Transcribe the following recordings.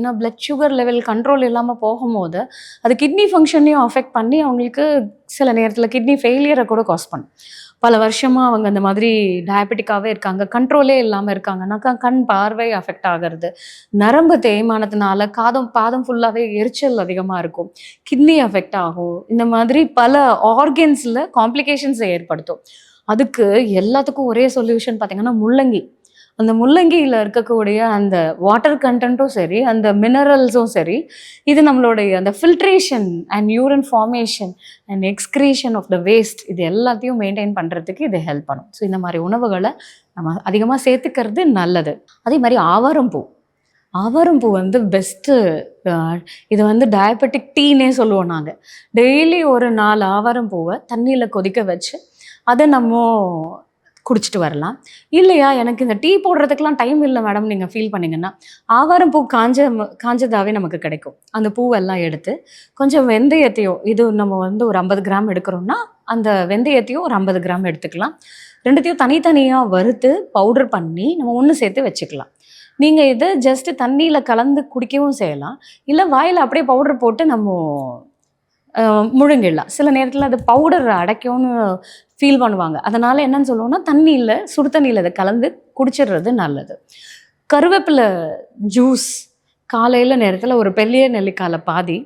ஏன்னா blood sugar level control இல்லாமல் போகும்போது அது கிட்னி ஃபங்க்ஷனையும் அஃபெக்ட் பண்ணி அவங்களுக்கு சில நேரத்தில் கிட்னி ஃபெயிலியரை கூட காஸ் பண்ணும். பல வருஷமாக அவங்க அந்த மாதிரி டயபெட்டிக்காகவே இருக்காங்க, கண்ட்ரோலே இல்லாமல் இருக்காங்கனாக்கா கண் பார்வை அஃபெக்ட் ஆகிறது, நரம்பு தேய்மானத்தினால பாதம் ஃபுல்லாகவே எரிச்சல் அதிகமாக இருக்கும், கிட்னி அஃபெக்ட் ஆகும், இந்த மாதிரி பல ஆர்கன்ஸில் காம்ப்ளிகேஷன்ஸை ஏற்படுத்தும். அதுக்கு எல்லாத்துக்கும் ஒரே சொல்யூஷன் பார்த்தீங்கன்னா முள்ளங்கி. அந்த முள்ளங்கியில் இருக்கக்கூடிய அந்த வாட்டர் கண்டென்ட்டும் சரி, அந்த மினரல்ஸும் சரி, இது நம்மளுடைய அந்த filtration and urine formation and excretion of the waste இது எல்லாத்தையும் மெயின்டைன் பண்ணுறதுக்கு இது ஹெல்ப் பண்ணும். ஸோ இந்த மாதிரி உணவுகளை நம்ம அதிகமாக சேர்த்துக்கிறது நல்லது. அதே மாதிரி ஆவாரம்பூ. ஆவாரம்பூ வந்து பெஸ்ட்டு. இது வந்து டயபெட்டிக் டீனே சொல்லுவோம் நாங்கள். டெய்லி ஒரு 4 ஆவாரம்பூவை தண்ணியில் கொதிக்க வச்சு அதை நம்ம குடிச்சிட்டு வரலாம். இல்லையா எனக்கு இந்த டீ போடுறதுக்கெலாம் டைம் இல்லை மேடம் நீங்கள் ஃபீல் பண்ணிங்கன்னா, ஆவாரம்பூ காஞ்சதாகவே நமக்கு கிடைக்கும். அந்த பூவெல்லாம் எடுத்து கொஞ்சம் வெந்தயத்தையும், இது நம்ம வந்து ஒரு 50 கிராம் எடுக்கிறோம்னா அந்த வெந்தயத்தையும் ஒரு 50 கிராம் எடுத்துக்கலாம். 2த்தையும் தனித்தனியாக வறுத்து பவுடர் பண்ணி நம்ம ஒன்று சேர்த்து வச்சுக்கலாம். நீங்கள் இதை ஜஸ்ட்டு தண்ணியில் கலந்து குடிக்கவும் செய்யலாம், இல்லை வாயில் அப்படியே பவுடர் போட்டு நம்ம முழுங்கிடலாம். சில நேரத்தில் அது பவுடர் அடைக்கும்னு ஃபீல் பண்ணுவாங்க. அதனால் என்னன்னு சொல்லுவோம்னா தண்ணியில் சுடு தண்ணியில் அதை கலந்து குடிச்சிடுறது நல்லது. கருவேப்பிலை ஜூஸ் காலையில் நேரத்தில் ஒரு பெரிய நெல்லிக்காயில் பாதி,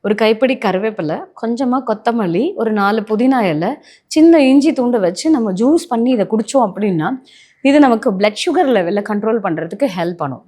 ஒரு கைப்பிடி கருவேப்பிலை, கொஞ்சமாக கொத்தமல்லி, ஒரு 4 புதினா இலை, சின்ன இஞ்சி துண்டு வச்சு நம்ம ஜூஸ் பண்ணி இதை குடித்தோம் அப்படின்னா இது நமக்கு பிளட் சுகர் லெவலில் கண்ட்ரோல் பண்ணுறதுக்கு ஹெல்ப் பண்ணும்.